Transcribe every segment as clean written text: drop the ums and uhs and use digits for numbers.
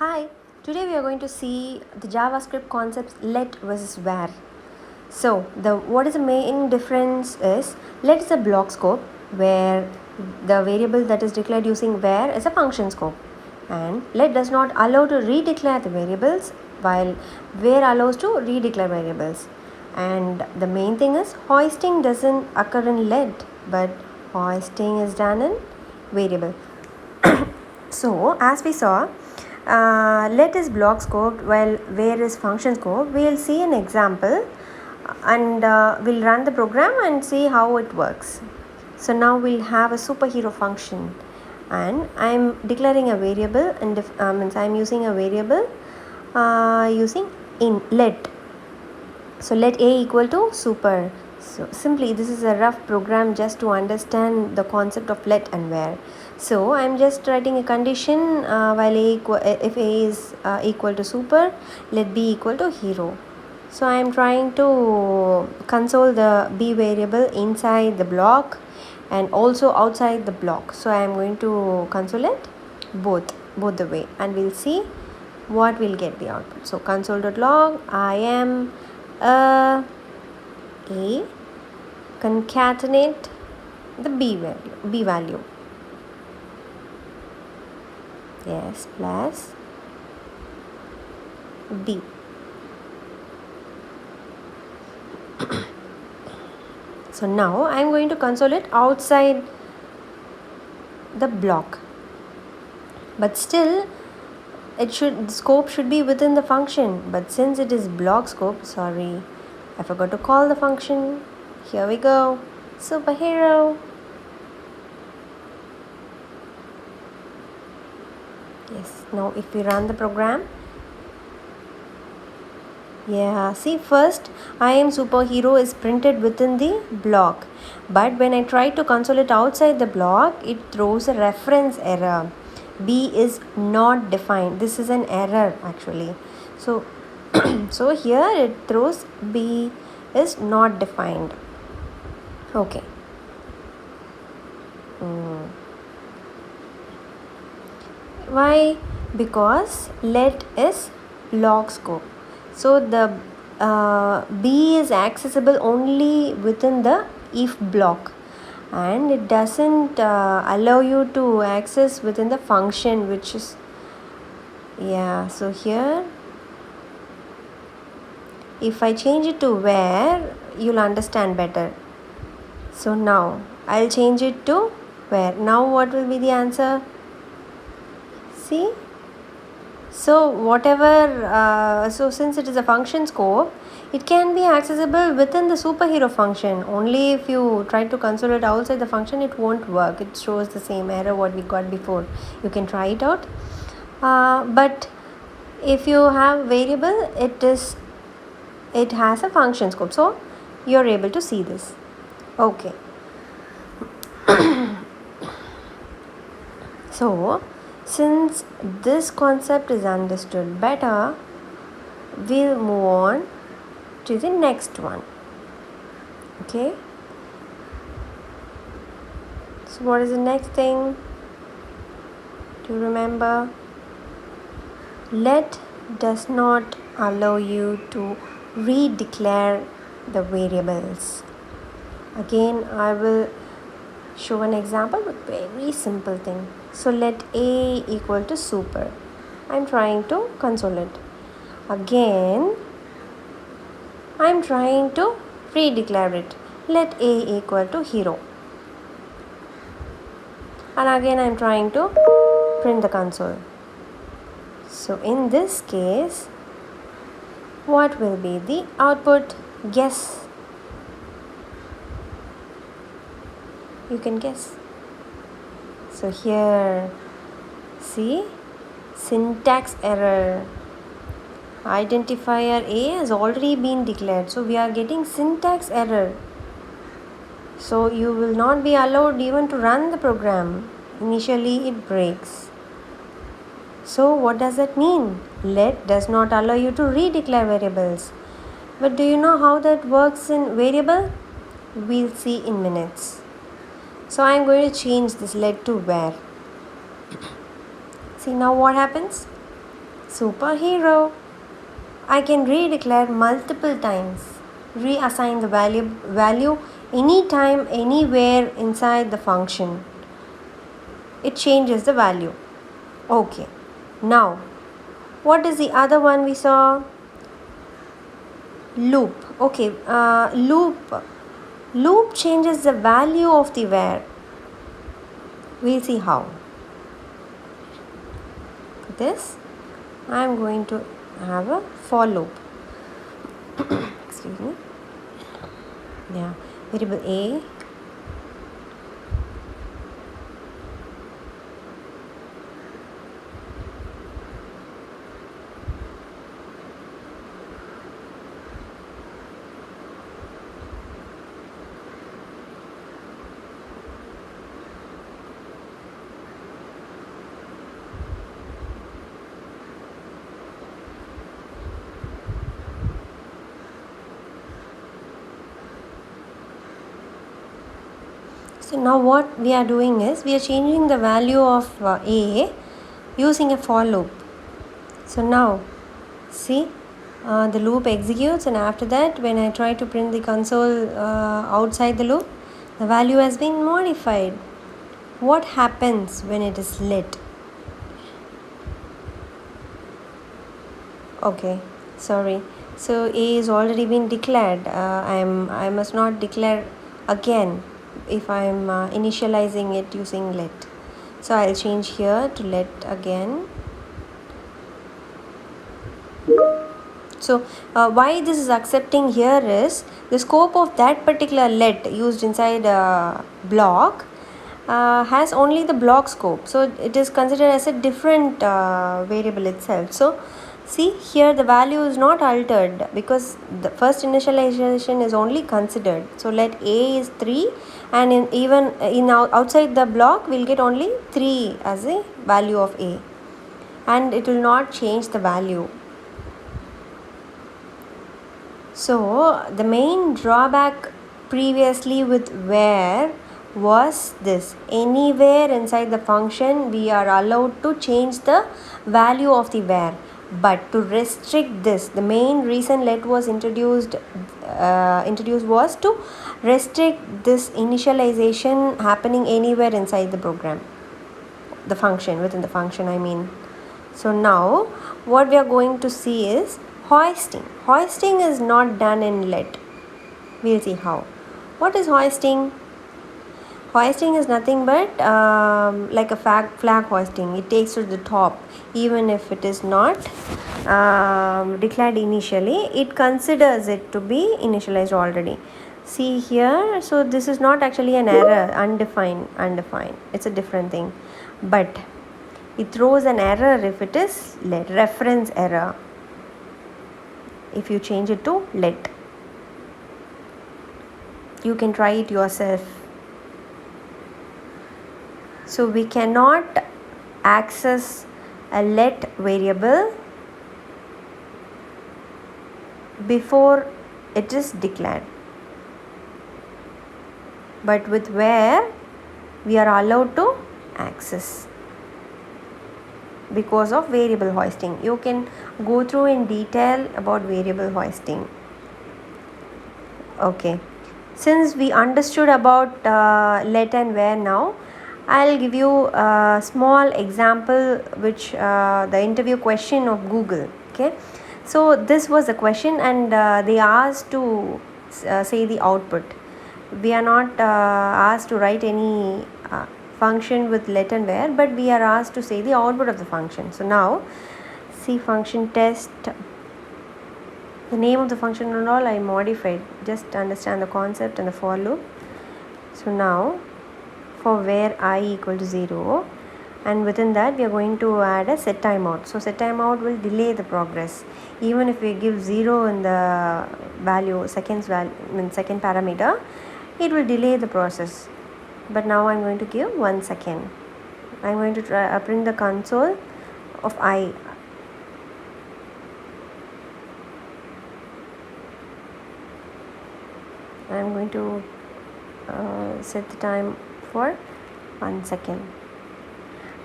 Hi, today we are going to see the JavaScript concepts let versus where. So, what is the main difference is let is a block scope where the variable that is declared using where is a function scope, and let does not allow to redeclare the variables while where allows to redeclare variables. And the main thing is hoisting doesn't occur in let, but hoisting is done in variable. So, as we saw, let is block scope while where is function scope. We'll see an example and we'll run the program and see how it works. So now we'll have a superhero function, and I'm declaring a variable, and I'm using a variable using in let. So let a equal to super. So simply this is a rough program just to understand the concept of let and where. So I'm just writing a condition while if a is equal to super, let b equal to hero. So I'm trying to console the b variable inside the block and also outside the block. So I'm going to console it both the way, and we'll see what we'll get the output. So console.log I am a concatenate the b value yes plus b. So now I'm going to console it outside the block, but still scope should be within the function, but since it is block scope, sorry, I forgot to call the function. Here we go, superhero. Yes, now if we run the program, see, first I am superhero is printed within the block, but when I try to console it outside the block, it throws a reference error. B is not defined. This is an error actually. So so here it throws B is not defined. Okay. Why? Because let is block scope. So the B is accessible only within the if block, and it doesn't allow you to access within the function, which is so here if I change it to where, you'll understand better. So now I'll change it to where. Now what will be the answer? See, so whatever so since it is a function scope, it can be accessible within the superhero function. Only if you try to console it outside the function, it won't work. It shows the same error what we got before. You can try it out, but if you have variable, it has a function scope, so you're able to see this. Okay. So since this concept is understood better, we'll move on to the next one. Okay, so what is the next thing to remember? Let does not allow you to redeclare the variables. Again, I will show an example with very simple thing. So let a equal to super. I'm trying to console it. Again, I'm trying to redeclare it. Let a equal to hero. And again, I'm trying to print the console. So in this case, what will be the output? Guess. You can guess. So here, see, syntax error. Identifier A has already been declared, so we are getting syntax error. So you will not be allowed even to run the program. Initially it breaks. So what does that mean? Let does not allow you to redeclare variables. But do you know how that works in variable? We'll see in minutes. So I am going to change this let to where. See now what happens? superhero. I can redeclare multiple times, reassign the value anytime, anywhere inside the function. It changes the value. Okay. Now, what is the other one we saw? Loop. Okay. Loop changes the value of the var. We'll see how. For this, I'm going to have a for loop. Excuse me. Yeah, variable a. So now what we are doing is we are changing the value of a using a for loop. So now see, the loop executes, and after that when I try to print the console outside the loop, the value has been modified. What happens when it is lit? Okay, sorry. So a is already been declared. I must not declare again if I am initializing it using let. So I'll change here to let again. So why this is accepting here is the scope of that particular let used inside a block has only the block scope. So it is considered as a different variable itself. So see here the value is not altered because the first initialization is only considered. So let a is 3, and even outside the block we'll get only 3 as a value of a, and it will not change the value. So the main drawback previously with var was this: anywhere inside the function we are allowed to change the value of the var. But to restrict this, the main reason let was introduced was to restrict this initialization happening anywhere inside the program, the function, within the function I mean. So now what we are going to see is hoisting. Hoisting is not done in let. We'll see how. What is hoisting? Hoisting is nothing but like a flag hoisting. It takes to the top even if it is not declared initially. It considers it to be initialized already. See here, so this is not actually an error, undefined. It's a different thing. But it throws an error if it is let, reference error, if you change it to let. You can try it yourself. So we cannot access a let variable before it is declared. But with var we are allowed to access because of variable hoisting. You can go through in detail about variable hoisting. Okay, since we understood about let and var now, I'll give you a small example which the interview question of Google. Okay, so this was a question, and they asked to say the output. We are not asked to write any function with let and var, but we are asked to say the output of the function. So now see function test. The name of the function and all I modified, just to understand the concept and the for loop. So now for var I equal to 0, and within that we are going to add a set timeout. So set timeout will delay the progress. Even if we give 0 in the value, second parameter, it will delay the process. But now I'm going to give 1 second. I'm going to print the console of I. I'm going to set the time for 1 second.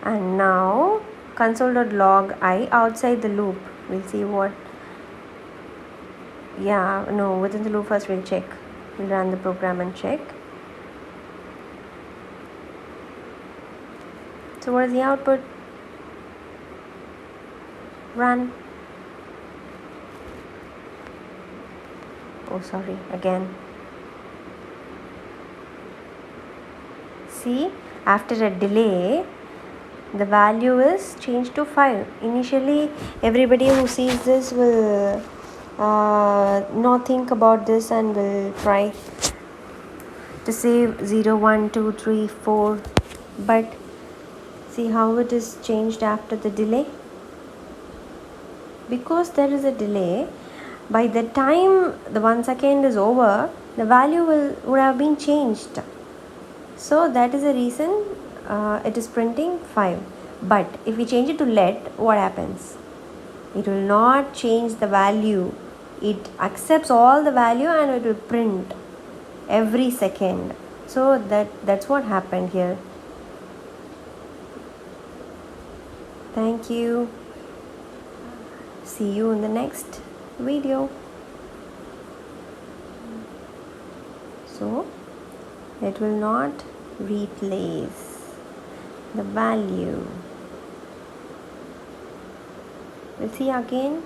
And now console.log I outside the loop. We'll see what. Yeah, no, within the loop first we'll check. We'll run the program and check. So what is the output? Run. Oh, sorry, again. See, after a delay, the value is changed to 5. Initially, everybody who sees this will not think about this and will try to save 0, 1, 2, 3, 4. But see how it is changed after the delay? Because there is a delay, by the time the 1 second is over, the value would have been changed. So that is the reason it is printing 5. But if we change it to let, what happens? It will not change the value. It accepts all the value and it will print every second. So that's what happened here. Thank you. See you in the next video. So it will not replace the value. We'll see again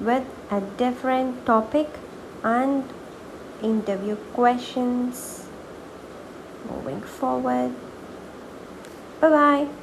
with a different topic and interview questions moving forward. Bye bye.